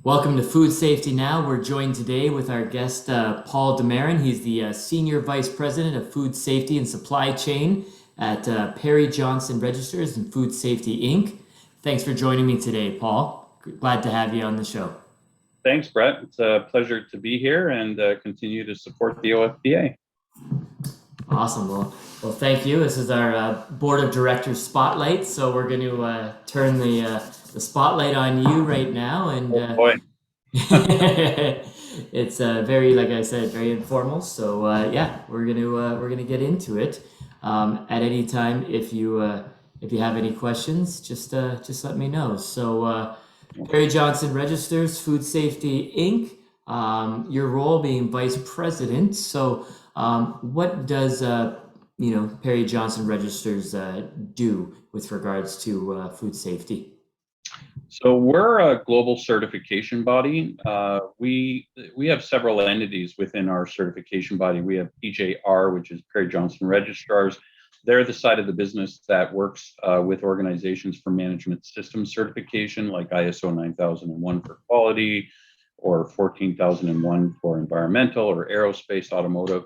Welcome to Food Safety Now. We're joined today with our guest, Paul Damaren. He's the Senior Vice President of Food Safety and Supply Chain at Perry Johnson Registers and Food Safety Inc. Thanks for joining me today, Paul. Glad to have you on the show. Thanks, Brett. It's a pleasure to be here and continue to support the OFPA. Awesome. Well, thank you. This is our Board of Directors spotlight, so we're going to turn the spotlight on you right now, and Oh boy. it's very, like I said, very informal. So yeah, we're gonna get into it. At any time, if you have any questions, just let me know. So Perry Johnson Registers, Food Safety Inc. Your role being Vice President. So what does Perry Johnson Registers do with regards to food safety? So we're a global certification body. We have several entities within our certification body. We have PJR, which is Perry Johnson Registrars. They're the side of the business that works with organizations for management system certification, like ISO 9001 for quality, or 14001 for environmental, or aerospace, automotive.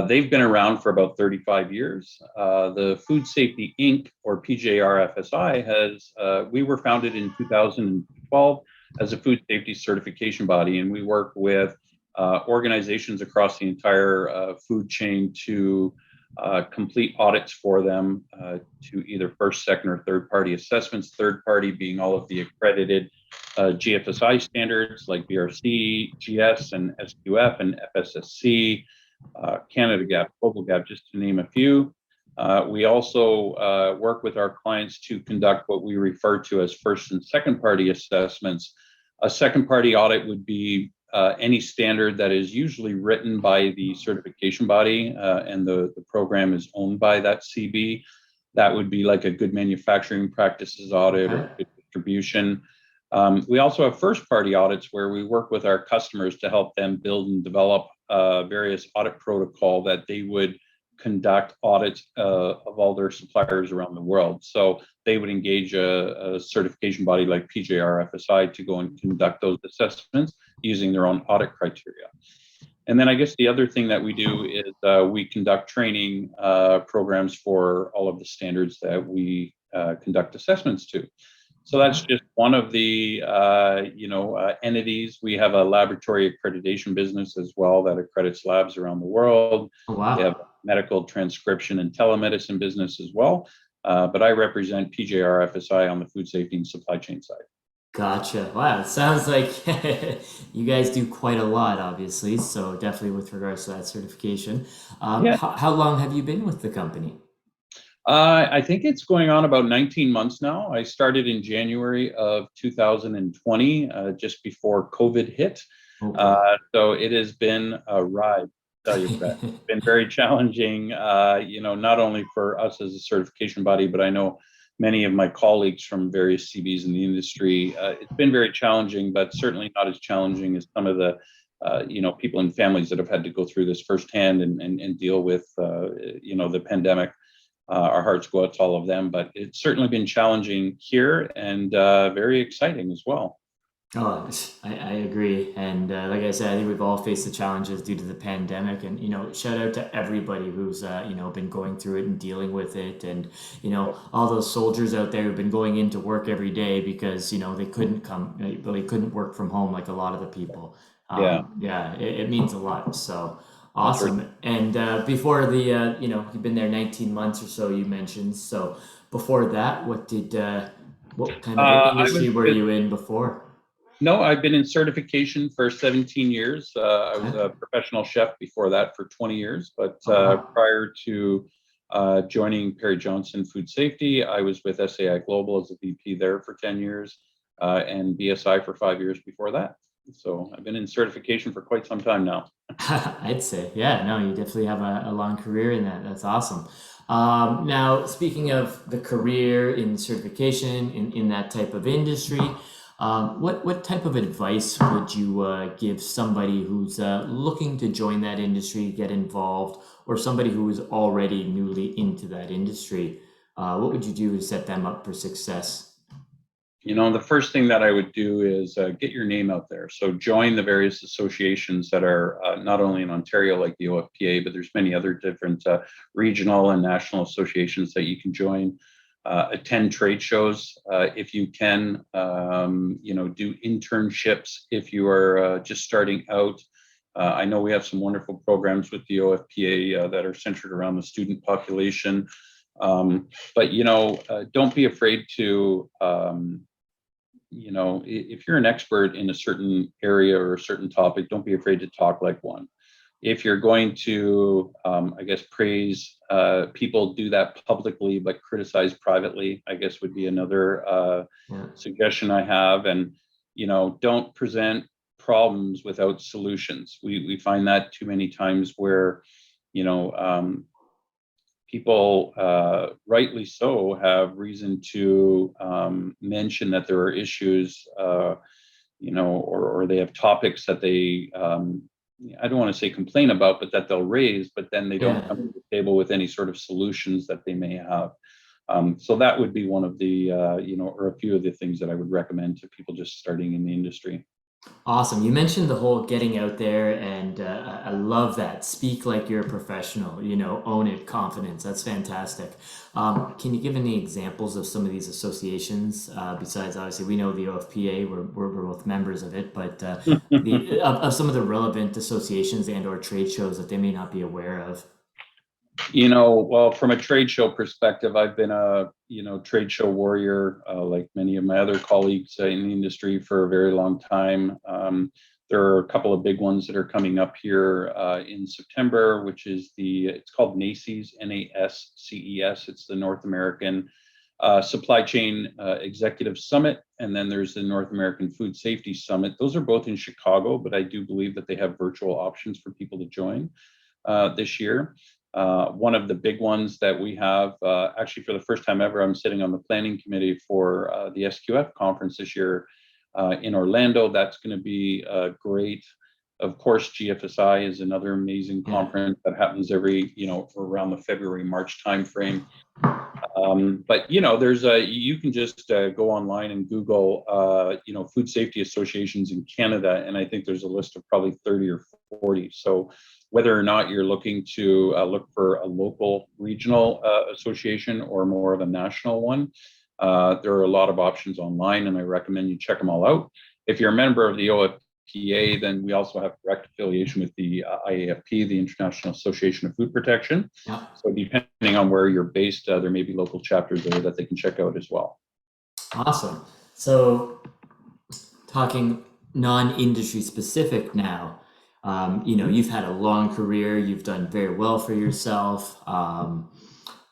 They've been around for about 35 years. The Food Safety Inc., or PJR FSI, we were founded in 2012 as a food safety certification body, and we work with organizations across the entire food chain to complete audits for them to either first, second, or third party assessments, third party being all of the accredited GFSI standards like BRC, GS, and SQF, and FSSC, Canada Gap, Global Gap, just to name a few. We also work with our clients to conduct what we refer to as first and second party assessments. A second party audit would be any standard that is usually written by the certification body, and the program is owned by that CB. That would be like a good manufacturing practices audit or good distribution. We also have first party audits where we work with our customers to help them build and develop various audit protocol that they would conduct audits of all their suppliers around the world. So they would engage a certification body like PJR FSI to go and conduct those assessments using their own audit criteria. And then I guess the other thing that we do is we conduct training programs for all of the standards that we conduct assessments to. So that's just one of the entities. We have a laboratory accreditation business as well that accredits labs around the world. Oh, wow. We have a medical transcription and telemedicine business as well. But I represent PJR FSI on the food safety and supply chain side. Gotcha. Wow, it sounds like you guys do quite a lot, obviously. So definitely with regards to that certification. Yeah. How long have you been with the company? I think it's going on about 19 months now. I started in January of 2020, just before COVID hit. Okay. So it has been a ride, tell you, Brett. It's been very challenging, not only for us as a certification body, but I know many of my colleagues from various CBs in the industry. It's been very challenging, but certainly not as challenging as some of the people and families that have had to go through this firsthand and deal with the pandemic. Our hearts go out to all of them, but it's certainly been challenging here and very exciting as well. Oh, I agree. And like I said, I think we've all faced the challenges due to the pandemic. And, shout out to everybody who's, been going through it and dealing with it. And, all those soldiers out there who've been going into work every day because, they couldn't they couldn't work from home like a lot of the people. Yeah, it means a lot. So awesome. And before you've been there 19 months or so, you mentioned. So before that, what kind of industry were you in before? No, I've been in certification for 17 years. I was a professional chef before that for 20 years, but prior to joining Perry Johnson Food Safety, I was with SAI Global as a VP there for 10 years, and BSI for 5 years before that. So I've been in certification for quite some time now. I'd say, yeah, no, you definitely have a long career in that. That's awesome. Now, speaking of the career in certification in that type of industry, what type of advice would you give somebody who's looking to join that industry, get involved, or somebody who is already newly into that industry? What would you do to set them up for success? The first thing that I would do is get your name out there. So join the various associations that are not only in Ontario, like the OFPA, but there's many other different regional and national associations that you can join. Attend trade shows if you can. Do internships if you are just starting out. I know we have some wonderful programs with the OFPA that are centered around the student population. But don't be afraid to if you're an expert in a certain area or a certain topic, don't be afraid to talk like one. If you're going to, praise people, do that publicly, but criticize privately, I guess would be another Yeah. suggestion I have. And, don't present problems without solutions. We find that too many times where, you know, people, rightly so, have reason to mention that there are issues, or they have topics that they, I don't want to say complain about, but that they'll raise, but then they don't Yeah. come to the table with any sort of solutions that they may have. So that would be one of the, or a few of the things that I would recommend to people just starting in the industry. Awesome. You mentioned the whole getting out there, and I love that. Speak like you're a professional, own it, confidence. That's fantastic. Can you give any examples of some of these associations? Besides, obviously, we know the OFPA, we're both members of it, but of some of the relevant associations and/or trade shows that they may not be aware of. Well, from a trade show perspective, I've been a, trade show warrior, like many of my other colleagues in the industry for a very long time. There are a couple of big ones that are coming up here in September, which is it's called NACES, NASCES. It's the North American Supply Chain Executive Summit. And then there's the North American Food Safety Summit. Those are both in Chicago, but I do believe that they have virtual options for people to join this year. One of the big ones that we have, actually for the first time ever, I'm sitting on the planning committee for the SQF conference this year in Orlando. That's going to be great. Of course, GFSI is another amazing Yeah. conference that happens every, around the February, March timeframe. But you can just go online and Google, food safety associations in Canada, and I think there's a list of probably 30 or 40. So whether or not you're looking to look for a local regional association or more of a national one, there are a lot of options online, and I recommend you check them all out. If you're a member of the OFPA, then we also have direct affiliation with the IAFP, the International Association of Food Protection. Yeah. So depending on where you're based, there may be local chapters there that they can check out as well. Awesome. So, talking non-industry specific now, you've had a long career, you've done very well for yourself.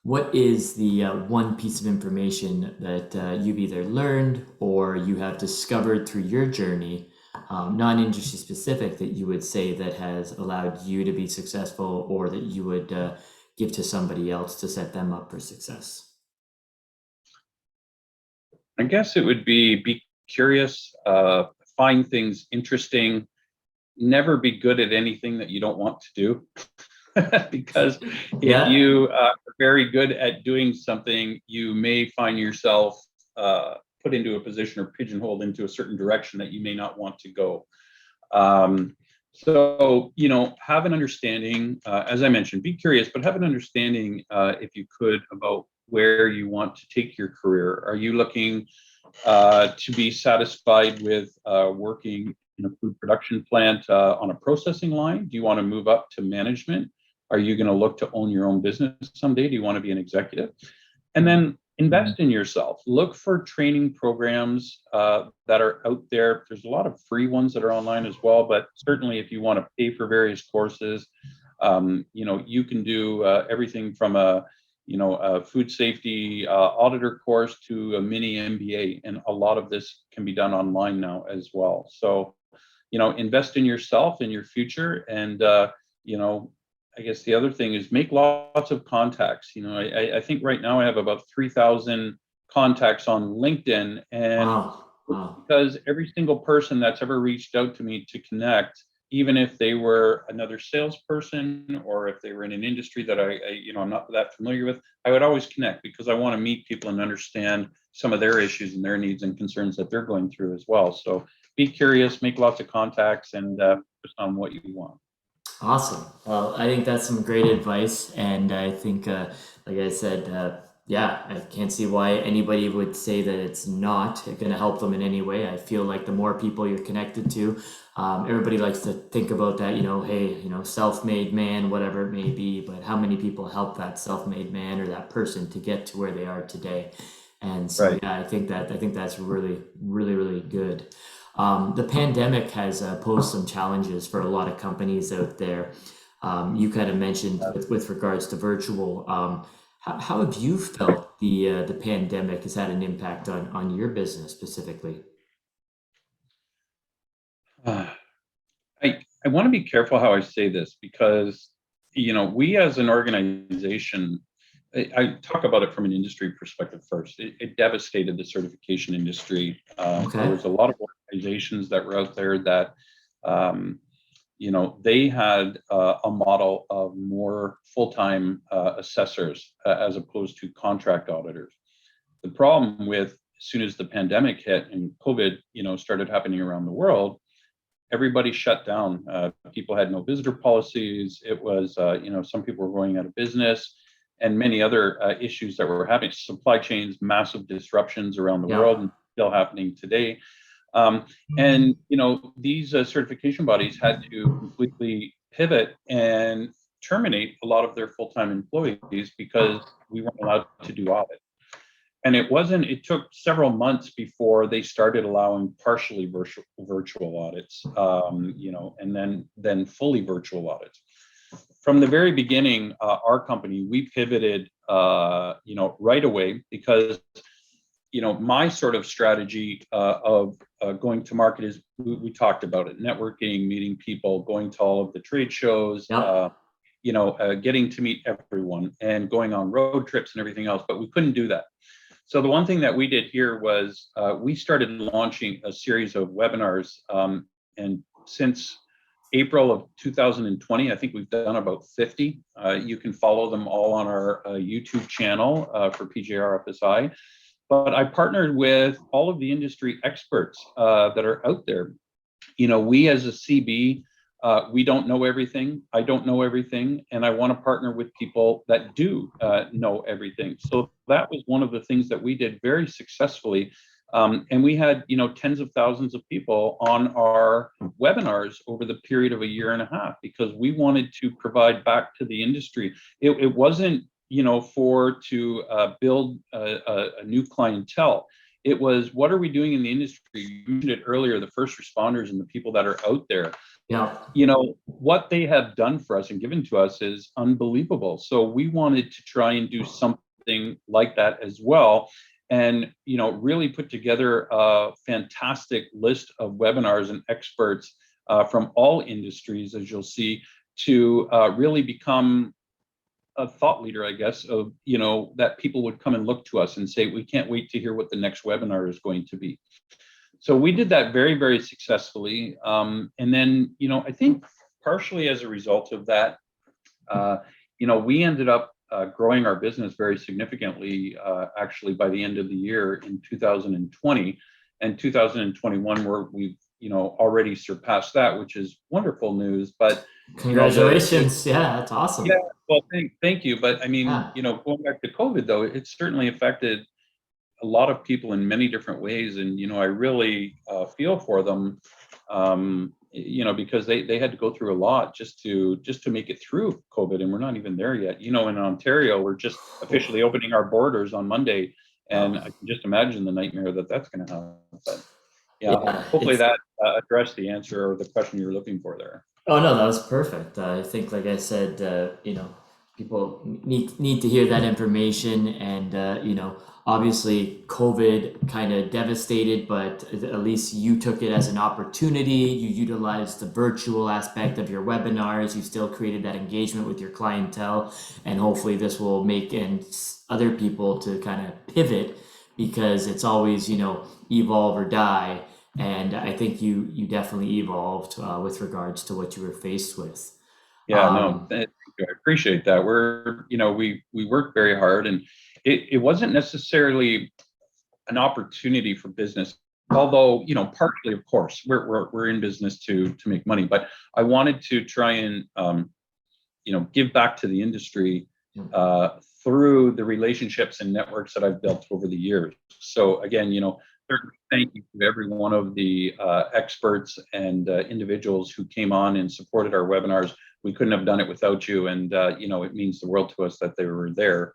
What is the one piece of information that you've either learned or you have discovered through your journey, non-industry specific, that you would say that has allowed you to be successful, or that you would give to somebody else to set them up for success? I guess it would be curious, find things interesting, never be good at anything that you don't want to do. Because if Yeah. you are very good at doing something, you may find yourself put into a position or pigeonholed into a certain direction that you may not want to go. So, have an understanding, as I mentioned, be curious, but have an understanding, if you could, about where you want to take your career. Are you looking to be satisfied with working in a food production plant on a processing line? Do you want to move up to management? Are you going to look to own your own business someday? Do you want to be an executive? And then invest in yourself. Look for training programs that are out there. There's a lot of free ones that are online as well, but certainly if you want to pay for various courses, you can do everything from a food safety auditor course to a mini MBA, and a lot of this can be done online now as well. So, invest in yourself, in your future, and I guess the other thing is make lots of contacts. I think right now I have about 3,000 contacts on LinkedIn, and Wow. Wow. because every single person that's ever reached out to me to connect, even if they were another salesperson or if they were in an industry that I'm not that familiar with, I would always connect because I want to meet people and understand some of their issues and their needs and concerns that they're going through as well. So be curious, make lots of contacts, and focus on what you want. Awesome. Well, I think that's some great advice, and I think, like I said, yeah, I can't see why anybody would say that it's not going to help them in any way. I feel like the more people you're connected to, everybody likes to think about that, hey, self-made man, whatever it may be, but how many people help that self-made man or that person to get to where they are today? And so, Right. yeah, I think that's really, really, really good. The pandemic has posed some challenges for a lot of companies out there. You kind of mentioned with regards to virtual. How have you felt the pandemic has had an impact on your business specifically? Uh, I want to be careful how I say this because, we as an organization, I talk about it from an industry perspective first. It devastated the certification industry. There Okay. was a lot of organizations that were out there that, um, they had a model of more full-time assessors as opposed to contract auditors. The problem with as soon as the pandemic hit and COVID, started happening around the world, everybody shut down. People had no visitor policies. It was, some people were going out of business, and many other issues that were happening. Supply chains, massive disruptions around the Yeah. world, and still happening today. And these certification bodies had to completely pivot and terminate a lot of their full-time employees because we weren't allowed to do audit. And it took several months before they started allowing partially virtual audits, and then fully virtual audits. From the very beginning, our company, we pivoted, right away because, my sort of strategy of going to market is we talked about it, networking, meeting people, going to all of the trade shows, Yep. getting to meet everyone and going on road trips and everything else, but we couldn't do that. So the one thing that we did here was we started launching a series of webinars, and since April of 2020, I think we've done about 50. You can follow them all on our YouTube channel for PJR FSI. But I partnered with all of the industry experts that are out there. We as a CB, we don't know everything. I don't know everything, and I want to partner with people that do know everything. So that was one of the things that we did very successfully, and we had tens of thousands of people on our webinars over the period of a year and a half because we wanted to provide back to the industry. It wasn't for to build a new clientele. It was, what are we doing in the industry? You mentioned it earlier, the first responders and the people that are out there. Yep. What they have done for us and given to us is unbelievable. So we wanted to try and do something like that as well. And, really put together a fantastic list of webinars and experts from all industries, as you'll see, to really become a thought leader, I guess, of, that people would come and look to us and say, we can't wait to hear what the next webinar is going to be. So we did that very, very successfully. And then, I think partially as a result of that, we ended up growing our business very significantly, actually, by the end of the year in 2020 and 2021, where we've, already surpassed that, which is wonderful news. But, Congratulations. Yeah, that's awesome. yeah, well, thank you. But I mean, Yeah. going back to COVID, though, it certainly affected a lot of people in many different ways, and I really feel for them, because they had to go through a lot just to make it through COVID, and we're not even there yet. In Ontario, we're just officially opening our borders on Monday, and Wow. I can just imagine the nightmare that's going to have. But yeah, Yeah, hopefully it's that addressed the answer or the question you're looking for there. Oh no, that was perfect. I think, like I said, people need to hear that information. And obviously COVID kind of devastated, but at least you took it as an opportunity. You utilized the virtual aspect of your webinars. You still created that engagement with your clientele, and hopefully this will make and other people to kind of pivot, because it's always evolve or die. And I think you definitely evolved with regards to what you were faced with. Yeah, no, um, thank you. I appreciate that. We worked very hard, and it wasn't necessarily an opportunity for business, although partially, of course, we're in business to make money. But I wanted to try and give back to the industry uh, through the relationships and networks that I've built over the years. So again, certainly thank you to every one of the experts and individuals who came on and supported our webinars. We couldn't have done it without you, and it means the world to us that they were there.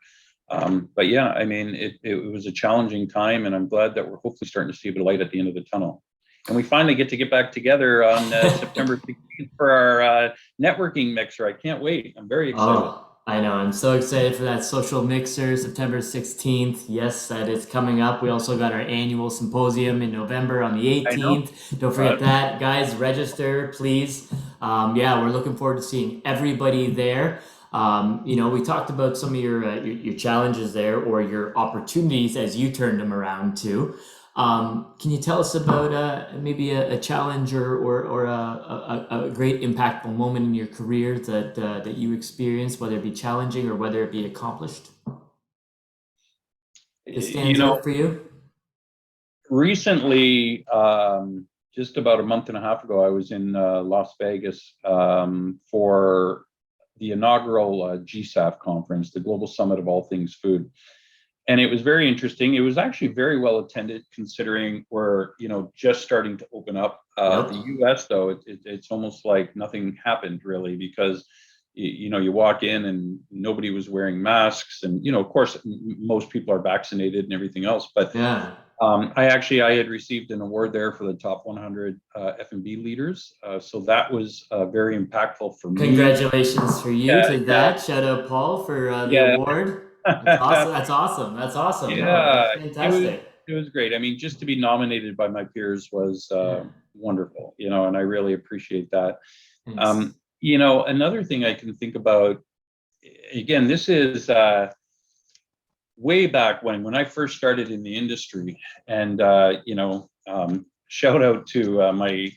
But yeah, I mean, it was a challenging time, and I'm glad that we're hopefully starting to see a bit of light at the end of the tunnel. And we finally get back together on September 16th for our networking mixer. I can't wait. I'm very excited. Oh, I know. I'm so excited for that social mixer, September 16th. Yes, that is coming up. We also got our annual symposium in November on the I know. 18th. Don't forget that. Guys, register, please. Yeah, we're looking forward to seeing everybody there. We talked about some of your challenges there, or your opportunities as you turned them around too. Can you tell us about maybe a challenge, or a great impactful moment in your career that you experienced, whether it be challenging or whether it be accomplished? This You stands know, out for you? recently, just about a month and a half ago, I was in Las Vegas for the inaugural GSAF conference, the Global Summit of All Things Food. And it was very interesting. It was actually very well attended, considering we're just starting to open up. Yep. The U.S. though, it's almost like nothing happened really, because you walk in and nobody was wearing masks, and of course most people are vaccinated and everything else. But Yeah. I had received an award there for the top 100 F&B leaders, so that was very impactful for me. Congratulations for you Yeah, to yeah, that. Shout out Paul for the yeah. award. That's awesome. That's awesome. That's awesome. No, Yeah, that's it was fantastic. it was great. I mean, just to be nominated by my peers was Yeah. wonderful, and I really appreciate that. Thanks. Another thing I can think about, again, this is way back when I first started in the industry, and shout out to my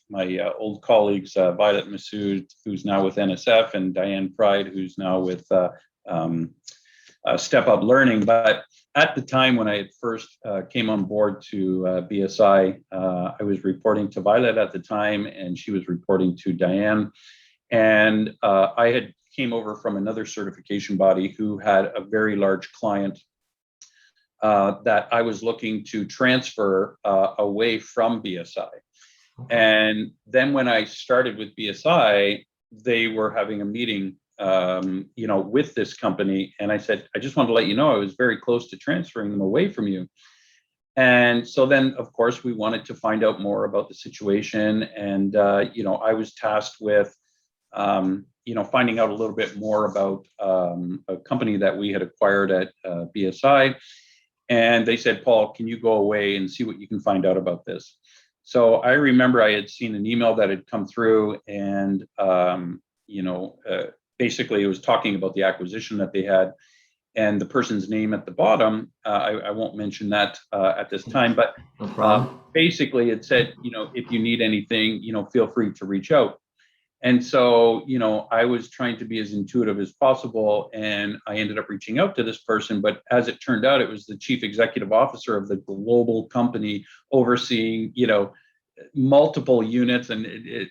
old colleagues, Violet Massoud, who's now with NSF, and Diane Pride, who's now with um, Step Up Learning. But at the time when I had first came on board to BSI, I was reporting to Violet at the time, and she was reporting to Diane. And I had came over from another certification body who had a very large client that I was looking to transfer away from BSI. And then when I started with BSI, they were having a meeting, with this company. And I said, I just wanted to let you know I was very close to transferring them away from you. And so then, of course, we wanted to find out more about the situation. And, I was tasked with, finding out a little bit more about a company that we had acquired at BSI. And they said, Paul, can you go away and see what you can find out about this? So I remember I had seen an email that had come through, and basically it was talking about the acquisition that they had, and the person's name at the bottom. I won't mention that at this time, but No problem. basically it said, if you need anything, feel free to reach out. And so, I was trying to be as intuitive as possible, and I ended up reaching out to this person. But as it turned out, it was the chief executive officer of the global company overseeing, multiple units, and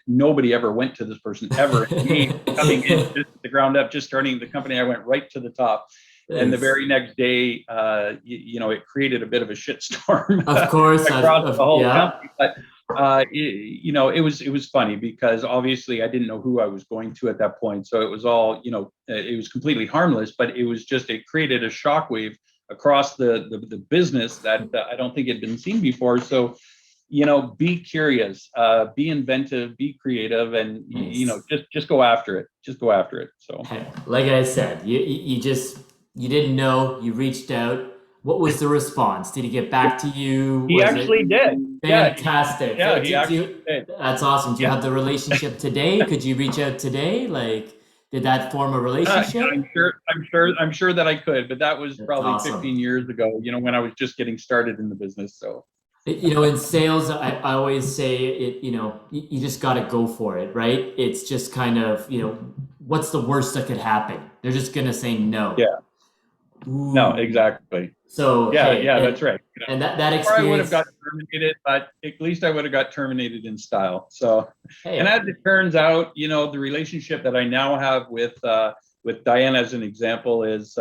nobody ever went to this person ever. Me coming in just the ground up, just starting the company, I went right to the top. And the It's, very next day, it created a bit of a shitstorm of course, across the whole yeah. company. But it was funny, because obviously I didn't know who I was going to at that point. So it was all, it was completely harmless, but it created a shockwave across the business that I don't think had been seen before. So be curious, be inventive, be creative, and Nice. just go after it. Just go after it. So Like I said, you didn't know, you reached out. What was the response? Did he get back to you? he Was it actually did. fantastic? He actually did. That's awesome. Do you Yeah. have the relationship today? Could you reach out today? Like, did that form a relationship? I'm sure that I could, but that was That's probably awesome. 15 years ago, when I was just getting started in the business. So In sales, I always say it, you just got to go for it, right? It's just kind of, what's the worst that could happen? They're just going to say no. yeah, no, Ooh. exactly. So, Yeah, hey, that's right. and that Or I would have got experience, terminated, but at least I would have got terminated in style. So, and hey, as it turns out, the relationship that I now have with Diane, as an example, is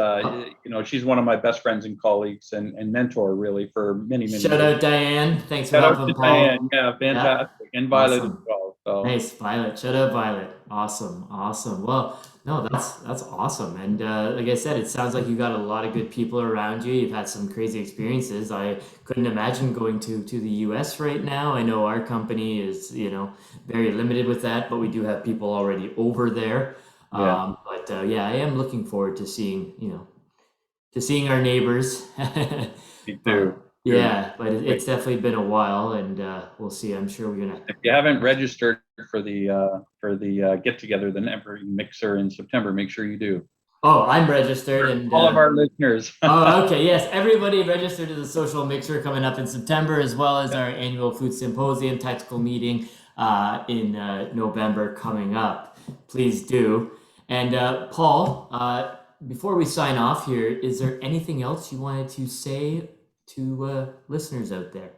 she's one of my best friends and colleagues and mentor really for many shout years. out Diane. Thanks for Shout out to helping Diane, Paul. yeah, Yeah, fantastic, and Violet as awesome. well. So Nice, Violet. Shout out Violet. Awesome, awesome. Well, no, that's awesome. And like I said, it sounds like you got a lot of good people around you. You've had some crazy experiences. I couldn't imagine going to the U.S. right now. I know our company is very limited with that, but we do have people already over there. yeah, But yeah, I am looking forward to seeing our neighbors. me too. But Too. yeah, but it's definitely been a while, and we'll see. I'm sure we're gonna. If you haven't registered for the get together, the Network Mixer in September, make sure you do. Oh, I'm registered, and All of our listeners. oh, okay, yes, everybody registered to the social mixer coming up in September, as well as our annual food symposium tactical meeting in November coming up. Please do. And Paul, before we sign off here, is there anything else you wanted to say to listeners out there?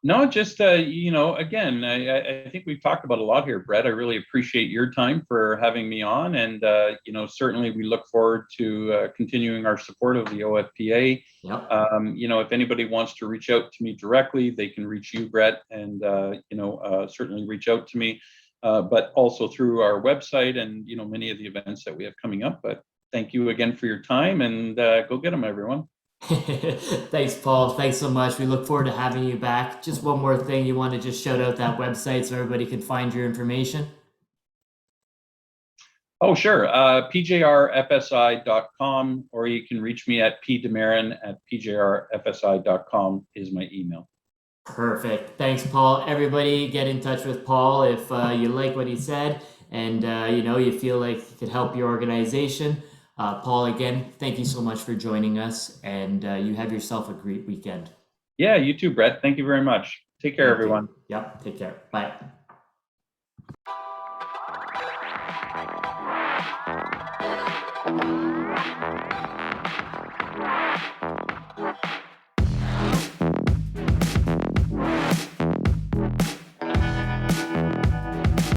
No, just again, I think we've talked about a lot here, Brett. I really appreciate your time for having me on, and certainly we look forward to continuing our support of the OFPA. Yep. If anybody wants to reach out to me directly, they can reach you, Brett, and certainly reach out to me, but also through our website and many of the events that we have coming up. But thank you again for your time, and go get them, everyone. Thanks, Paul. Thanks so much. We look forward to having you back. Just one more thing, you want to just shout out that website so everybody can find your information? Oh, sure. PJRFSI.com, or you can reach me at pdamaren@pjrfsi.com is my email. Perfect. Thanks, Paul. Everybody, get in touch with Paul if you like what he said and you feel like he could help your organization. Paul, again, thank you so much for joining us, and you have yourself a great weekend. Yeah, you too, Brett. Thank you very much. Take care, Thank you. everyone. Yep. Take care. Bye.